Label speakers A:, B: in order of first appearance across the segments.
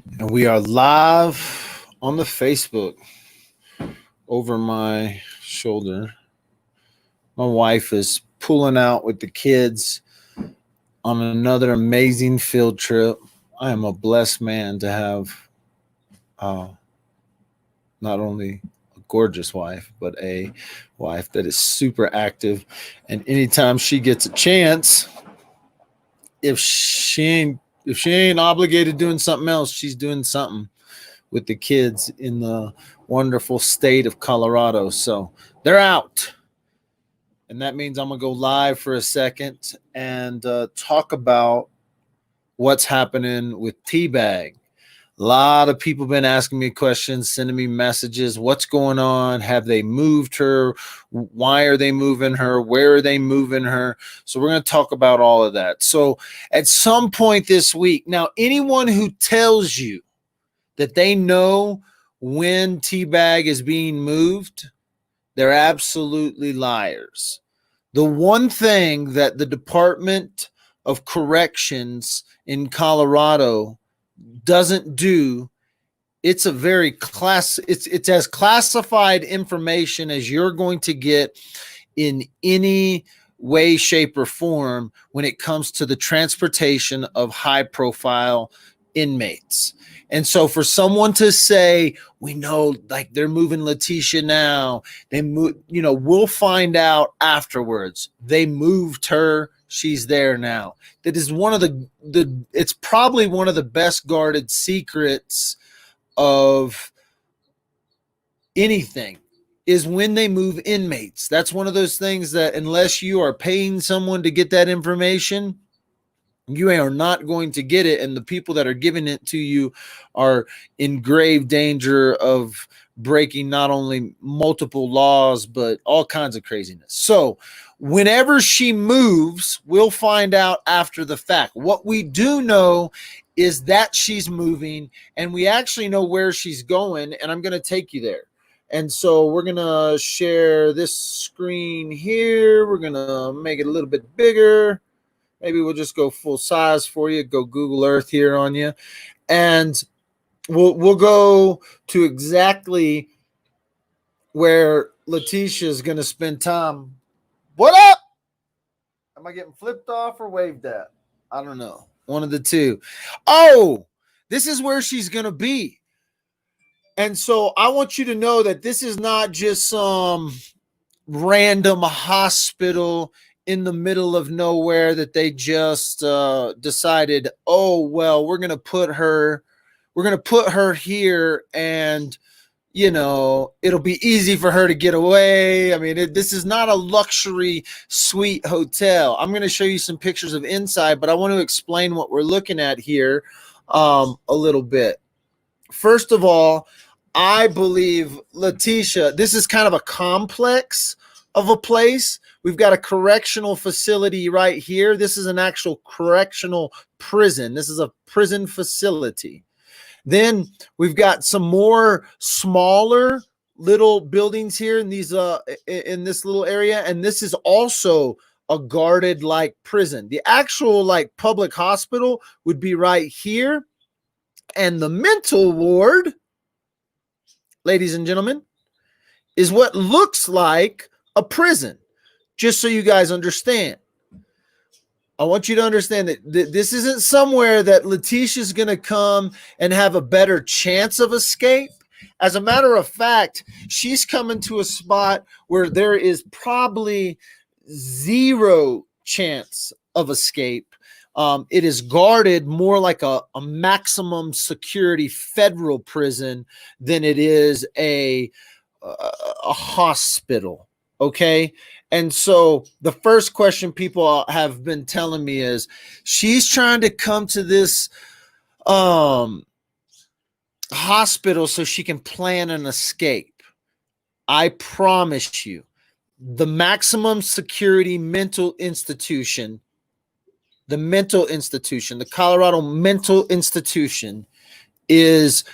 A: And we are live on the Facebook over my shoulder. My wife is pulling out with the kids on another amazing field trip. I am a blessed man to have uh, not only a gorgeous wife, but a wife that is super active. And anytime she gets a chance, if she ain't obligated doing something else, she's doing something with the kids in the wonderful state of Colorado. So they're out. And that means I'm going to go live for a second and talk about what's happening with T-Bag. A lot of people been asking me questions, sending me messages. What's going on? Have they moved her? Why are they moving her? Where are they moving her? So we're going to talk about all of that. So at some point this week, now anyone who tells you that they know when T-Bag is being moved, they're absolutely liars. The one thing that the Department of Corrections in Colorado doesn't do, it's as classified information as you're going to get in any way, shape, or form when it comes to the transportation of high profile inmates. And so for someone to say, we know like they're moving Latisha now, we'll find out afterwards. They moved her. She's there now. That is one of it's probably one of the best guarded secrets of anything is when they move inmates. That's one of those things that unless you are paying someone to get that information, you are not going to get it. And the people that are giving it to you are in grave danger of breaking not only multiple laws, but all kinds of craziness. So whenever she moves, we'll find out after the fact. What we do know is that she's moving, and we actually know where she's going, and I'm going to take you there. And so we're going to share this screen here. We're going to make it a little bit bigger. Maybe we'll just go full size for you, go Google Earth here on you. And we'll go to exactly where Latisha is going to spend time. What up? Am I getting flipped off or waved at? I don't know. One of the two. Oh, this is where she's going to be. And so I want you to know that this is not just some random hospital in the middle of nowhere that they just decided, oh, well, we're going to put her here and, it'll be easy for her to get away. I mean, this is not a luxury suite hotel. I'm going to show you some pictures of inside, but I want to explain what we're looking at here a little bit. First of all, I believe Latisha, this is kind of a complex of a place. We've got a correctional facility right here. This is an actual correctional prison. This is a prison facility. Then we've got some more smaller little buildings here in these in this little area, and this is also a guarded like prison. The actual like public hospital would be right here, and the mental ward, ladies and gentlemen, is what looks like a prison. Just so you guys understand. I want you to understand that this isn't somewhere that Latisha is going to come and have a better chance of escape. As a matter of fact, she's coming to a spot where there is probably zero chance of escape. It is guarded more like a maximum security federal prison than it is a hospital. Okay. And so the first question people have been telling me is she's trying to come to this hospital so she can plan an escape. I promise you, the maximum security mental institution, the Colorado Mental Institution is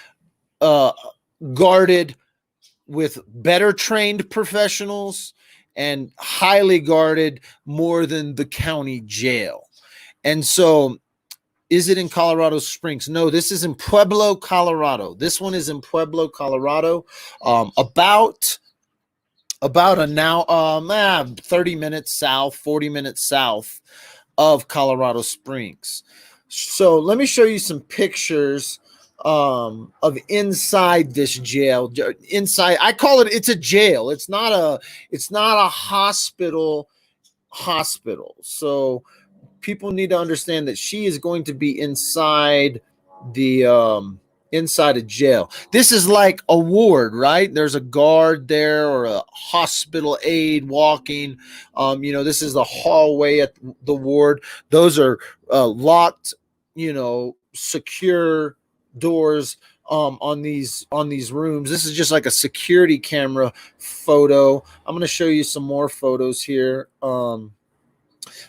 A: guarded with better trained professionals and highly guarded more than the county jail. And so Is it in Colorado Springs? No, this is in Pueblo, Colorado. This one is in Pueblo, Colorado. About a now 30 minutes south, 40 minutes south of Colorado Springs. So let me show you some pictures of inside this jail. Inside, I call it, it's a jail. It's not a hospital. So people need to understand that she is going to be inside the inside a jail. This is like a ward, right? There's a guard there or a hospital aide walking. This is the hallway at the ward. Those are locked, secure doors on these rooms. This is just like a security camera photo. I'm going to show you some more photos here.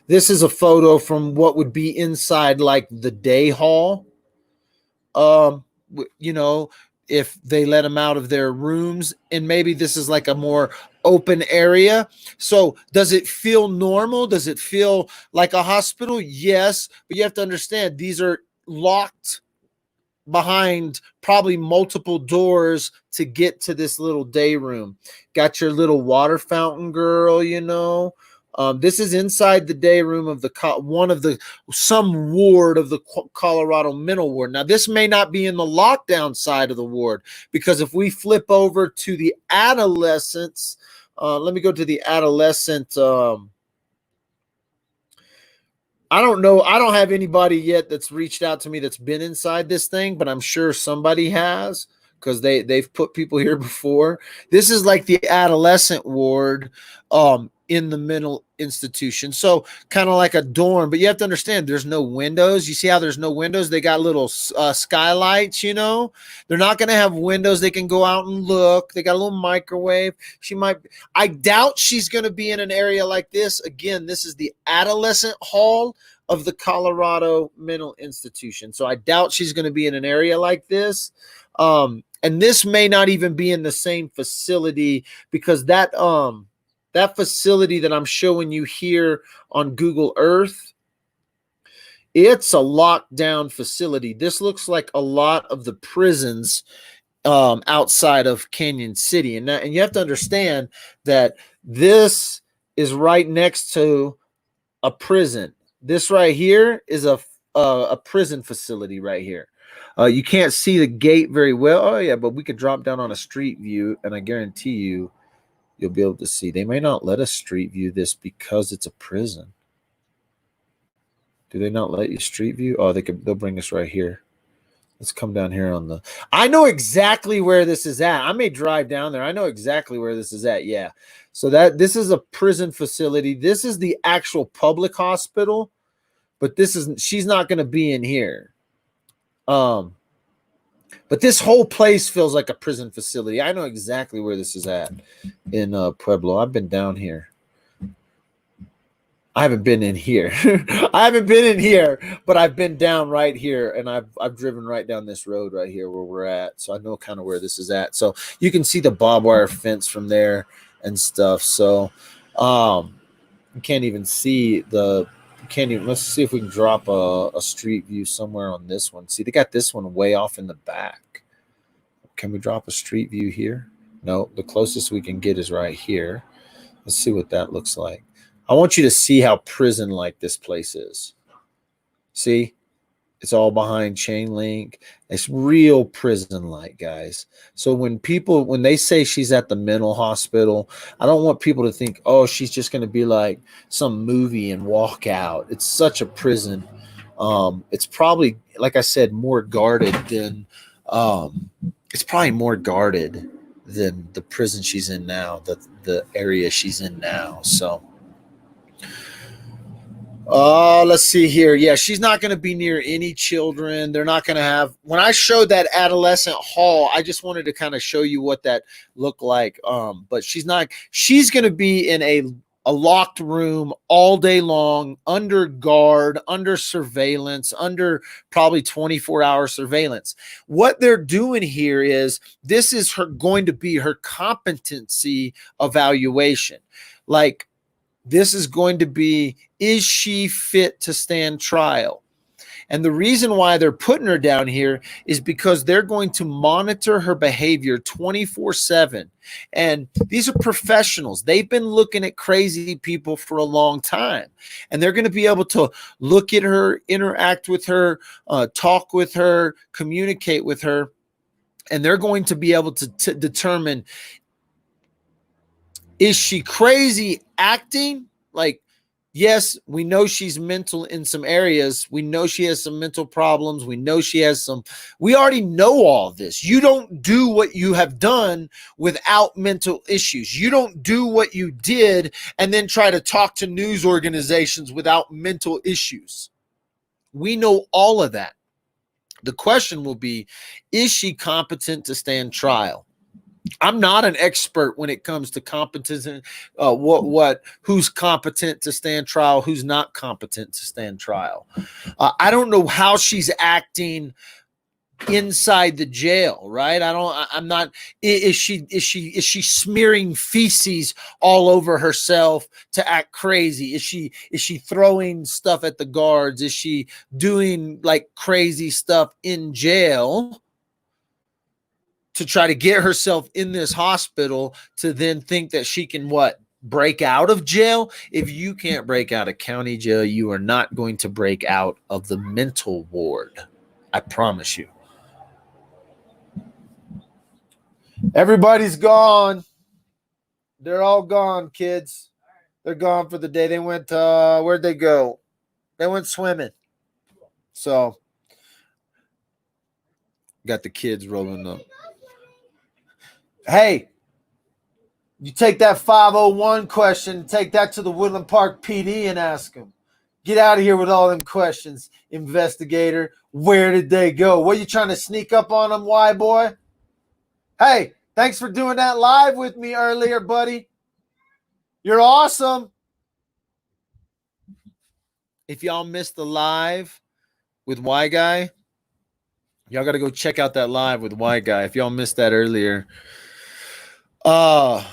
A: This is a photo from what would be inside like the day hall. If they let them out of their rooms, and maybe this is like a more open area. So does it feel normal? Does it feel like a hospital? Yes, but you have to understand these are locked behind probably multiple doors to get to this little day room. Got your little water fountain, girl, this is inside the day room of some ward of the Colorado mental ward. Now, this may not be in the lockdown side of the ward, because if we flip over to the adolescents, let me go to the adolescent. I don't know. I don't have anybody yet that's reached out to me that's been inside this thing, but I'm sure somebody has, because they've put people here before. This is like the adolescent ward in the mental institution. So kind of like a dorm, but you have to understand there's no windows. You see how there's no windows? They got little skylights, They're not going to have windows. They can go out and look. They got a little microwave. I doubt she's going to be in an area like this. Again, this is the adolescent hall of the Colorado Mental Institution. So I doubt she's going to be in an area like this. And this may not even be in the same facility, because that facility that I'm showing you here on Google Earth, it's a lockdown facility. This looks like a lot of the prisons outside of Canyon City. And you have to understand that this is right next to a prison. This right here is a prison facility right here. You can't see the gate very well. Oh, yeah, but we could drop down on a street view, and I guarantee you'll be able to see. They may not let us street view this because it's a prison. Do they not let you street view? Oh, they'll bring us right here. Let's come down here I know exactly where this is at. I may drive down there. I know exactly where this is at. Yeah. So this is a prison facility. This is the actual public hospital, but she's not going to be in here. But this whole place feels like a prison facility. I know exactly where this is at in Pueblo. I've been down here. I haven't been in here. But I've been down right here, and I've driven right down this road right here where we're at. So I know kind of where this is at. So you can see the barbed wire fence from there and stuff. So you can't even see let's see if we can drop a street view somewhere on this one. See, they got this one way off in the back. Can we drop a street view here? No, the closest we can get is right here. Let's see what that looks like. I want you to see how prison-like this place is. See? It's all behind chain link. It's real prison-like, guys. So when they say she's at the mental hospital, I don't want people to think, oh, she's just going to be like some movie and walk out. It's such a prison. It's probably, like I said, more guarded than it's probably more guarded than the prison she's in now, the area she's in now. So let's see here. Yeah, she's not going to be near any children. They're not going to have. When I showed that adolescent hall, I just wanted to kind of show you what that looked like. But she's not. She's going to be in a locked room all day long, under guard, under surveillance, under probably 24-hour surveillance. What they're doing here is this is going to be her competency evaluation. Like, this is going to be, is she fit to stand trial? And the reason why they're putting her down here is because they're going to monitor her behavior 24/7. And these are professionals. They've been looking at crazy people for a long time. And they're going to be able to look at her, interact with her, talk with her, communicate with her. And they're going to be able to determine, is she crazy acting? Like, yes, we know she's mental in some areas. We know she has some mental problems. We know she has some, we already know all this. You don't do what you have done without mental issues. You don't do what you did and then try to talk to news organizations without mental issues. We know all of that. The question will be, is she competent to stand trial? I'm not an expert when it comes to competence, who's competent to stand trial, who's not competent to stand trial. I don't know how she's acting inside the jail, right? I'm not, is she smearing feces all over herself to act crazy? Is she throwing stuff at the guards? Is she doing like crazy stuff in jail to try to get herself in this hospital to then think that she can break out of jail? If you can't break out of county jail, you are not going to break out of the mental ward. I promise you. Everybody's gone. They're all gone, kids. They're gone for the day. They went, where'd they go? They went swimming. So, got the kids rolling up. Hey, you take that 501 question, take that to the Woodland Park PD and ask them. Get out of here with all them questions, investigator. Where did they go? What, you trying to sneak up on them, Y boy? Hey, thanks for doing that live with me earlier, buddy. You're awesome. If y'all missed the live with Y Guy, y'all got to go check out that live with Y Guy. If y'all missed that earlier. I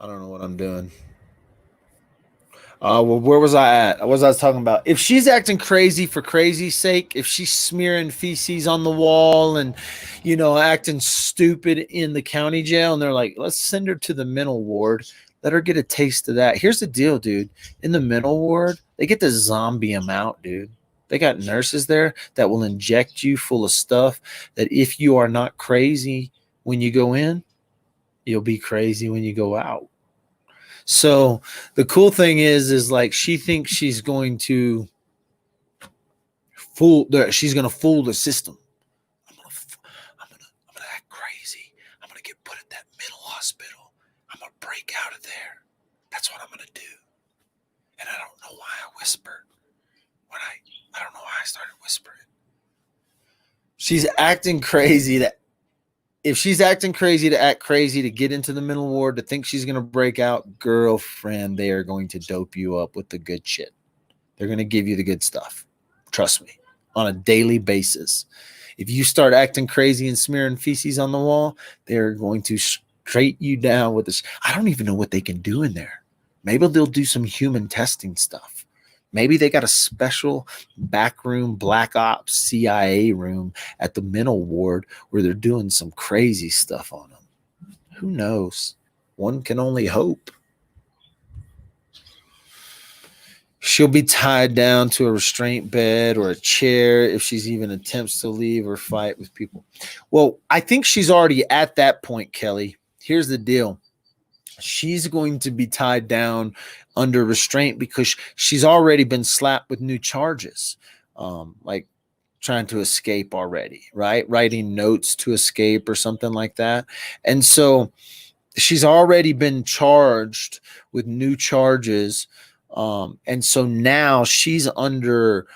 A: don't know what I'm doing. Well, where was I at? What was I talking about? If she's acting crazy for crazy's sake, if she's smearing feces on the wall and, acting stupid in the county jail, and they're like, let's send her to the mental ward, let her get a taste of that. Here's the deal, dude. In the mental ward, they get to zombie them out, dude. They got nurses there that will inject you full of stuff that if you are not crazy when you go in, you'll be crazy when you go out. So the cool thing is like she thinks she's going to fool the system. I'm gonna act crazy. I'm gonna get put at that mental hospital. I'm gonna break out of there. That's what I'm gonna do. And I don't know why I whispered. I don't know why I started whispering. She's acting crazy. If she's acting crazy to act crazy, to get into the mental ward, to think she's going to break out, girlfriend, they are going to dope you up with the good shit. They're going to give you the good stuff. Trust me, on a daily basis. If you start acting crazy and smearing feces on the wall, they're going to straight you down with this. I don't even know what they can do in there. Maybe they'll do some human testing stuff. Maybe they got a special backroom Black Ops CIA room at the mental ward where they're doing some crazy stuff on them. Who knows? One can only hope. She'll be tied down to a restraint bed or a chair if she's even attempts to leave or fight with people. Well, I think she's already at that point, Kelly. Here's the deal. She's going to be tied down under restraint because she's already been slapped with new charges, like trying to escape already, right? Writing notes to escape or something like that. And so she's already been charged with new charges. And so now she's under,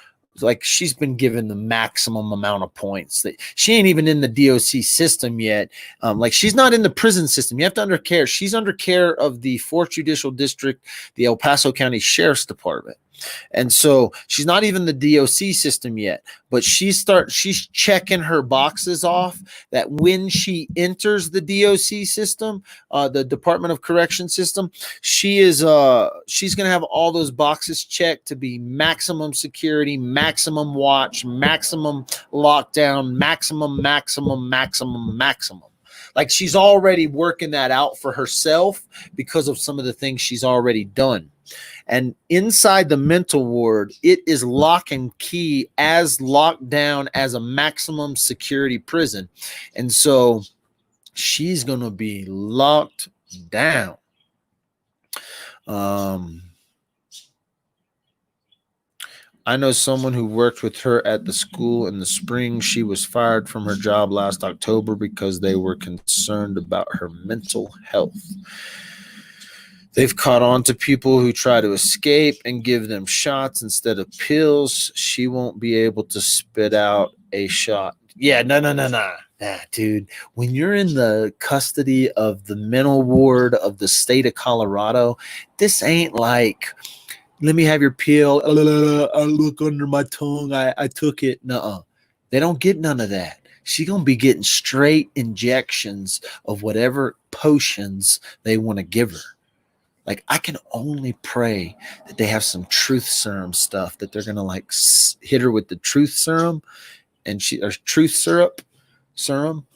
A: like, she's been given the maximum amount of points. That she ain't even in the DOC system yet. Like, she's not in the prison system. You have to under care. She's under care of the 4th Judicial District, the El Paso County Sheriff's Department. And so she's not even the DOC system yet, but she's checking her boxes off that when she enters the DOC system, the Department of Correction system, she's going to have all those boxes checked to be maximum security, maximum watch, maximum lockdown, maximum. Like she's already working that out for herself because of some of the things she's already done. And inside the mental ward, it is lock and key, as locked down as a maximum security prison. And so she's going to be locked down. I know someone who worked with her at the school in the spring. She was fired from her job last October because they were concerned about her mental health. They've caught on to people who try to escape and give them shots instead of pills. She won't be able to spit out a shot. Yeah, no. Nah, dude. When you're in the custody of the mental ward of the state of Colorado, this ain't like, let me have your pill. I look under my tongue. I took it. Nuh-uh. They don't get none of that. She's going to be getting straight injections of whatever potions they want to give her. Like, I can only pray that they have some truth serum stuff that they're going to like hit her with the truth serum and truth serum,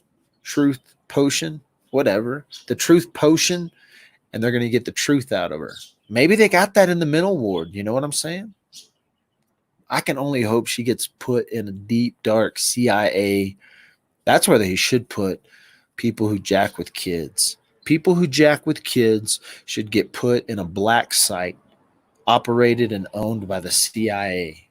A: truth potion, whatever, the truth potion. And they're going to get the truth out of her. Maybe they got that in the mental ward. You know what I'm saying? I can only hope she gets put in a deep, dark CIA. That's where they should put people who jack with kids. People who jack with kids should get put in a black site operated and owned by the CIA.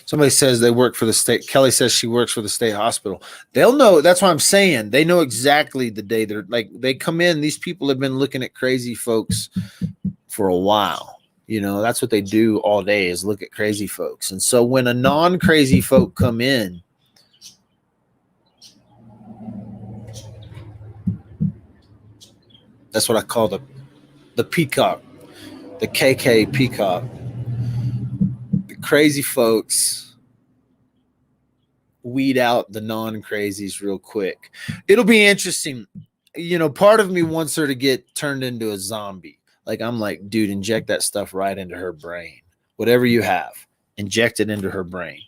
A: Somebody says they work for the state. Kelly says she works for the state hospital. They'll know. That's what I'm saying. They know exactly the day they're like, they come in. These people have been looking at crazy folks for a while. You know, that's what they do all day is look at crazy folks. And so when a non-crazy folk come in, that's what I call the peacock, the KK peacock. The crazy folks weed out the non-crazies real quick. It'll be interesting. You know, part of me wants her to get turned into a zombie. Like, I'm like, dude, inject that stuff right into her brain. Whatever you have, inject it into her brain.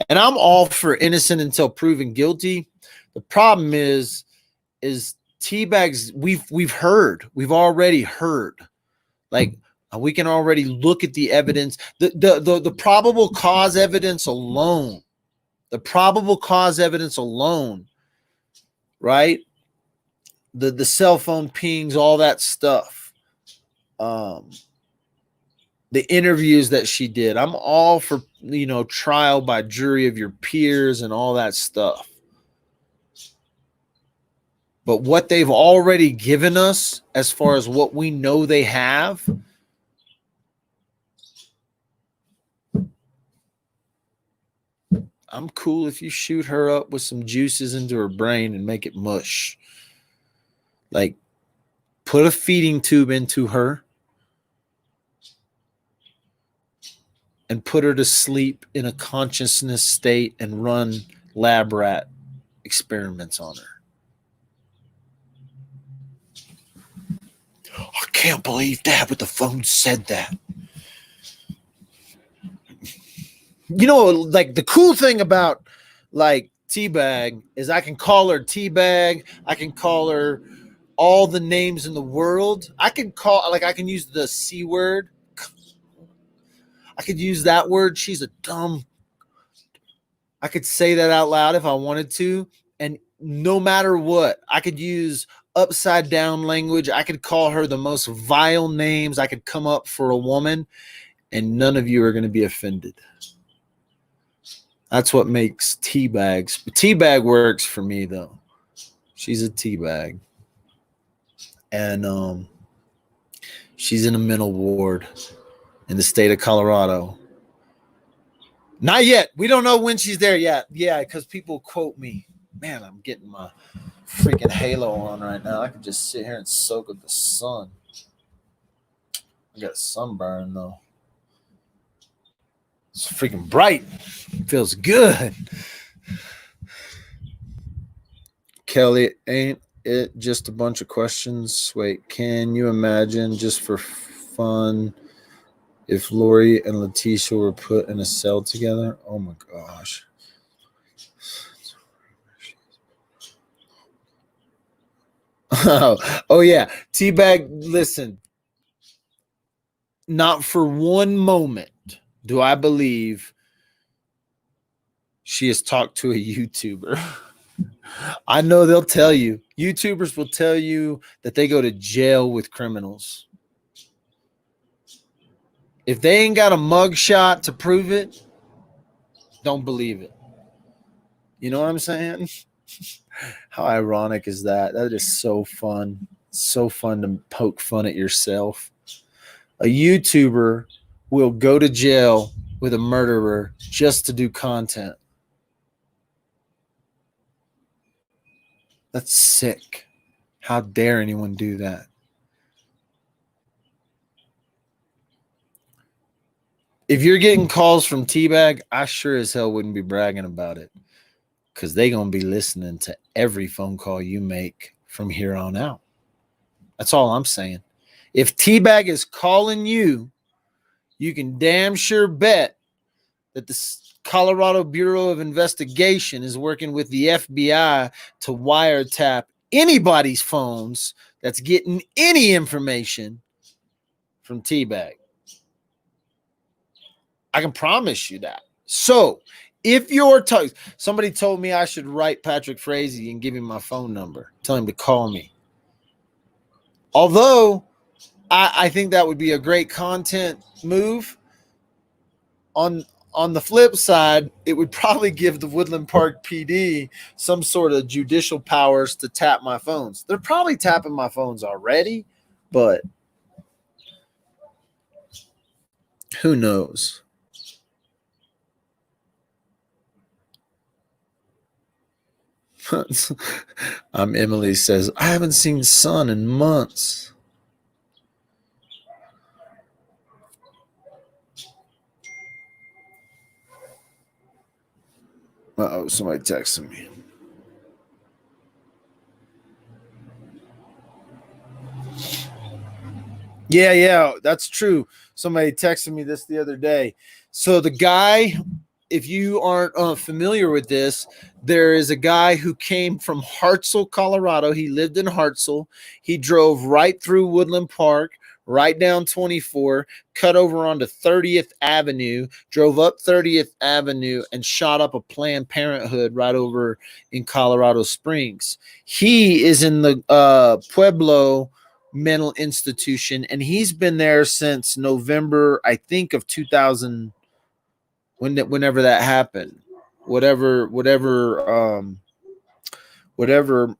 A: And I'm all for innocent until proven guilty. The problem is T-Bags, we've already heard. Like, we can already look at the evidence. The probable cause evidence alone. The probable cause evidence alone, right? The cell phone pings, all that stuff. The interviews that she did. I'm all for, you know, trial by jury of your peers and all that stuff. But what they've already given us, as far as what we know they have, I'm cool if you shoot her up with some juices into her brain and make it mush. Like, put a feeding tube into her and put her to sleep in a consciousness state and run lab rat experiments on her. I can't believe Dad with the phone said that. You know, like, the cool thing about like T-Bag is I can call her T-Bag. I can call her all the names in the world. I can use the C word. I could use that word. She's a dumb. I could say that out loud if I wanted to. And no matter what, I could use upside down language. I could call her the most vile names I could come up for a woman, and none of you are going to be offended. That's what makes T-Bags. T-Bag works for me, though. She's a T-Bag. And She's in a mental ward in the state of Colorado. Not yet. We don't know when she's there yet. Yeah, because people quote me. Man, I'm getting my freaking halo on right now. I can just sit here and soak up the sun. I got sunburn though. It's freaking bright. It feels good. Kelly, ain't it just a bunch of questions? Wait, can you imagine, just for fun, if Lori and Latisha were put in a cell together? Oh my gosh. Oh yeah. T-Bag, listen. Not for one moment do I believe she has talked to a YouTuber. I know they'll tell you. YouTubers will tell you that they go to jail with criminals. If they ain't got a mugshot to prove it, don't believe it. You know what I'm saying? How ironic is that? That is so fun. So fun to poke fun at yourself. A YouTuber will go to jail with a murderer just to do content. That's sick. How dare anyone do that? If you're getting calls from T-Bag, I sure as hell wouldn't be bragging about it, because they going to be listening to every phone call you make from here on out. That's all I'm saying. If T-Bag is calling you, you can damn sure bet that the Colorado Bureau of Investigation is working with the FBI to wiretap anybody's phones that's getting any information from T-Bag. I can promise you that. So if you're somebody told me I should write Patrick Frazee and give him my phone number, tell him to call me. Although I think that would be a great content move. On the flip side, it would probably give the Woodland Park PD some sort of judicial powers to tap my phones. They're probably tapping my phones already, but who knows? Emily says, I haven't seen sun in months. Uh-oh, somebody texted me. Yeah, that's true. Somebody texted me this the other day. So the guy, if you aren't familiar with this, there is a guy who came from Hartselle, Colorado. He lived in Hartselle. He drove right through Woodland Park, right down 24, cut over onto 30th Avenue, drove up 30th Avenue, and shot up a Planned Parenthood right over in Colorado Springs. He is in the Pueblo mental institution, and he's been there since November, I think, of 2000, whenever that happened, whatever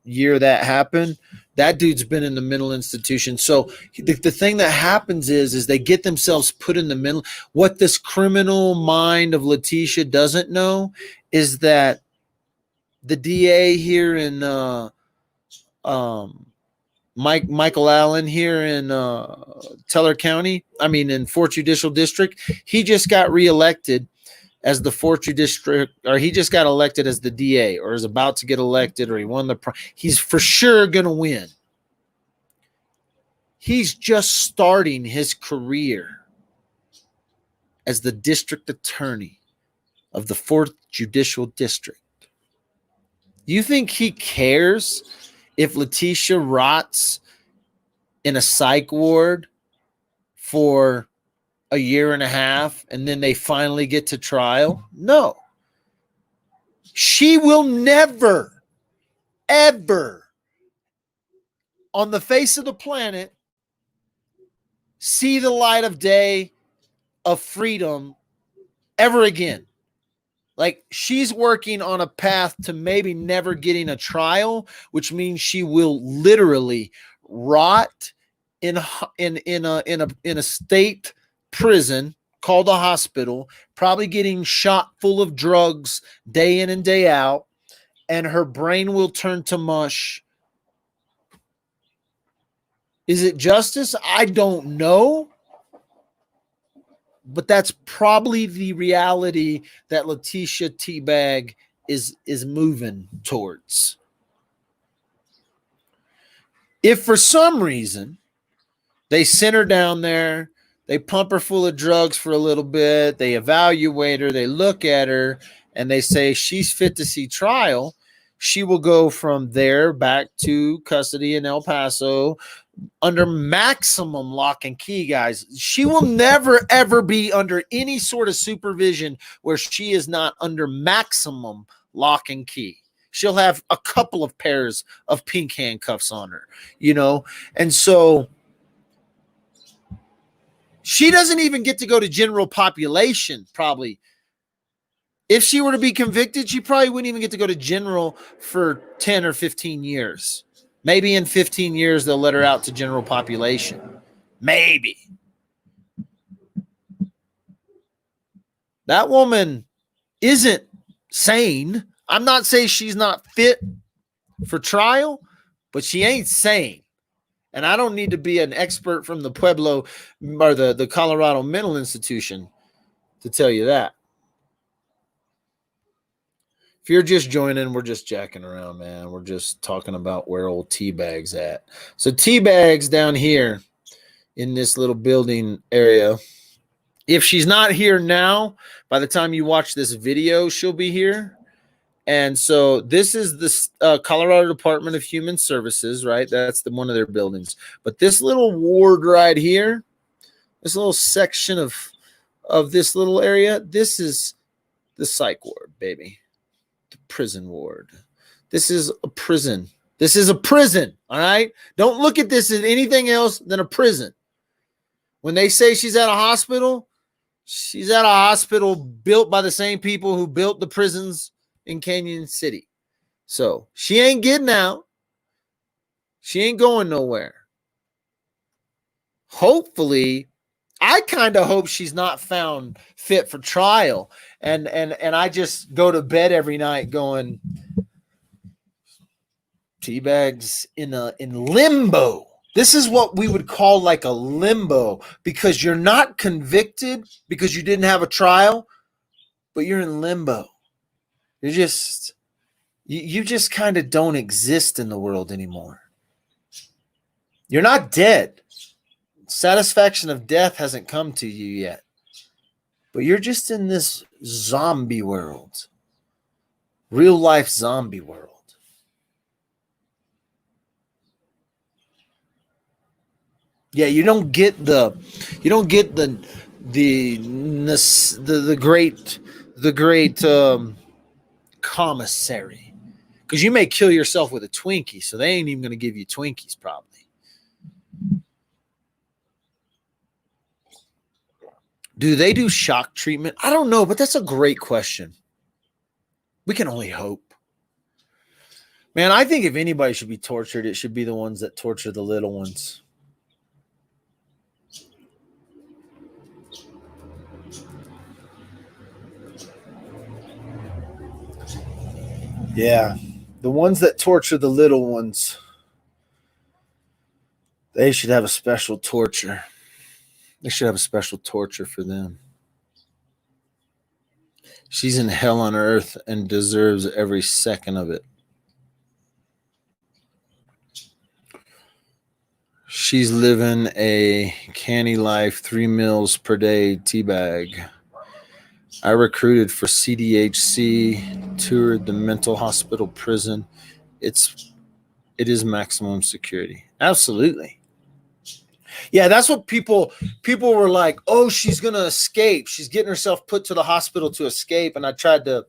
A: year that happened. That dude's been in the mental institution. So the thing that happens is they get themselves put in the mental. What this criminal mind of Latisha doesn't know is that the DA here in Michael Allen here in Teller County, in 4th Judicial District, he just got reelected as the 4th Judicial, or he just got elected as the DA, or is about to get elected, or he won he's for sure going to win. He's just starting his career as the district attorney of the 4th Judicial District. You think he cares if Latisha rots in a psych ward for a year and a half and then they finally get to trial? No. She will never, ever on the face of the planet see the light of day of freedom ever again. Like, she's working on a path to maybe never getting a trial, which means she will literally rot in a state prison called a hospital, probably getting shot full of drugs day in and day out, and her brain will turn to mush. Is it justice? I don't know. But that's probably the reality that Latisha T-Bag is moving towards. If for some reason they send her down there, they pump her full of drugs for a little bit, they evaluate her, they look at her, and they say she's fit to see trial, she will go from there back to custody in El Paso under maximum lock and key, guys. She will never, ever be under any sort of supervision where she is not under maximum lock and key. She'll have a couple of pairs of pink handcuffs on her, you know? And so she doesn't even get to go to general population, probably. If she were to be convicted, she probably wouldn't even get to go to general for 10 or 15 years. Maybe in 15 years, they'll let her out to general population. Maybe. That woman isn't sane. I'm not saying she's not fit for trial, but she ain't sane. And I don't need to be an expert from the Pueblo or the Colorado Mental Institution to tell you that. If you're just joining, we're just jacking around, man. We're just talking about where old T-Bag's at. So T-Bag's down here in this little building area. If she's not here now, by the time you watch this video, she'll be here. And so this is the Colorado Department of Human Services, right? That's one of their buildings. But this little ward right here, this little section of this little area, this is the psych ward, baby. The prison ward. This is a prison. This is a prison, all right? Don't look at this as anything else than a prison. When they say she's at a hospital, she's at a hospital built by the same people who built the prisons in Canyon City. So she ain't getting out. She ain't going nowhere. Hopefully, I kind of hope she's not found fit for trial. And I just go to bed every night going, T-Bag's in limbo. This is what we would call like a limbo, because you're not convicted because you didn't have a trial, but you're in limbo. You're just, you just kind of don't exist in the world anymore. You're not dead. Satisfaction of death hasn't come to you yet. But you're just in this zombie world. Real life zombie world. Yeah, you don't get the great commissary, because you may kill yourself with a Twinkie, so they ain't even going to give you Twinkies probably. Do they do shock treatment? I don't know, but that's a great question. We can only hope. Man, I think if anybody should be tortured, it should be the ones that torture the little ones. Yeah, the ones that torture the little ones, they should have a special torture. They should have a special torture for them. She's in hell on earth and deserves every second of it. She's living a canny life, 3 meals per day, T-Bag. I recruited for CDHC, toured the mental hospital prison. It is maximum security. Absolutely. Yeah, that's what people were like, oh, she's going to escape. She's getting herself put to the hospital to escape. And I tried to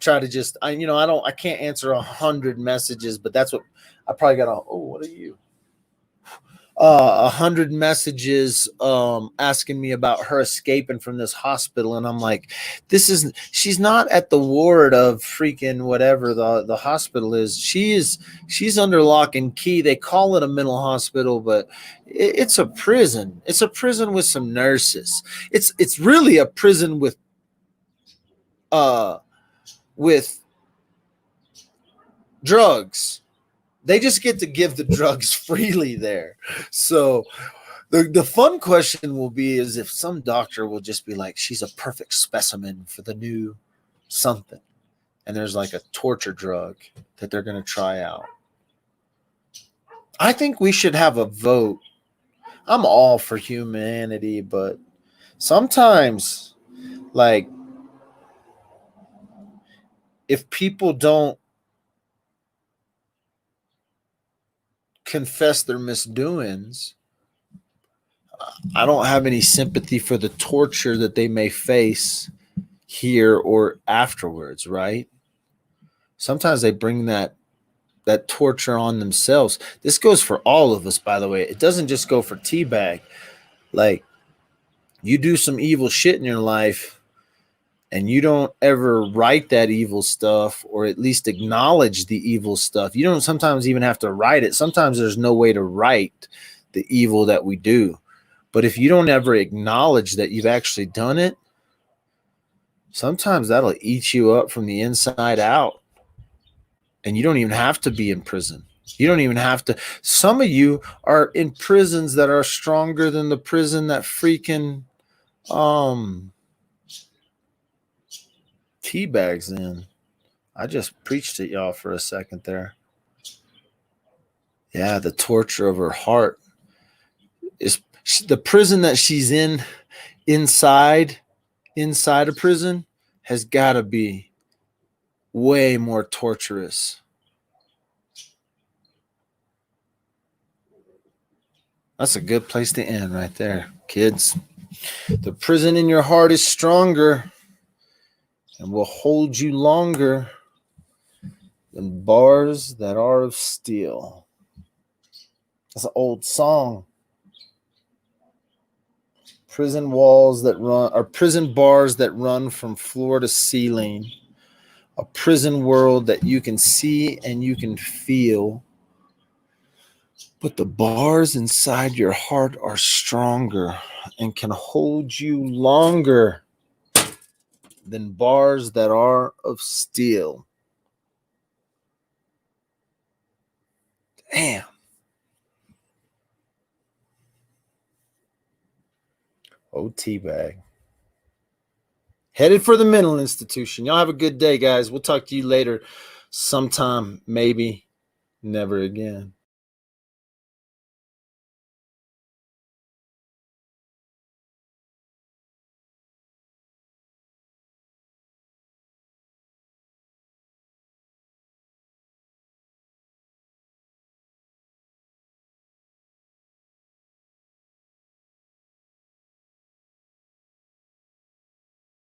A: just, I can't answer 100 messages, but that's what I probably got. Oh, what are you? 100 messages asking me about her escaping from this hospital, and I'm like, she's not at the ward of freaking whatever the hospital is. She's under lock and key. They call it a mental hospital, but it's a prison. It's a prison with some nurses. It's really a prison uh with drugs. They just get to give the drugs freely there. So the fun question will be is if some doctor will just be like, she's a perfect specimen for the new something. And there's like a torture drug that they're going to try out. I think we should have a vote. I'm all for humanity, but sometimes, like, if people don't confess their misdoings, I don't have any sympathy for the torture that they may face here or afterwards, right? Sometimes they bring that torture on themselves. This goes for all of us, by the way. It doesn't just go for T-Bag. Like, you do some evil shit in your life and you don't ever write that evil stuff, or at least acknowledge the evil stuff. You don't sometimes even have to write it. Sometimes there's no way to write the evil that we do. But if you don't ever acknowledge that you've actually done it, sometimes that'll eat you up from the inside out. And you don't even have to be in prison. You don't even have to. Some of you are in prisons that are stronger than the prison that freaking T-Bag's in. I just preached at y'all for a second there. Yeah, the torture of her heart is the prison that she's in. Inside a prison has got to be way more torturous. That's a good place to end right there, kids. The prison in your heart is stronger and will hold you longer than bars that are of steel. That's an old song. Prison walls that run, or prison bars that run from floor to ceiling. A prison world that you can see and you can feel. But the bars inside your heart are stronger and can hold you longer than bars that are of steel. Damn. Oh, T-Bag. Headed for the mental institution. Y'all have a good day, guys. We'll talk to you later sometime, maybe never again.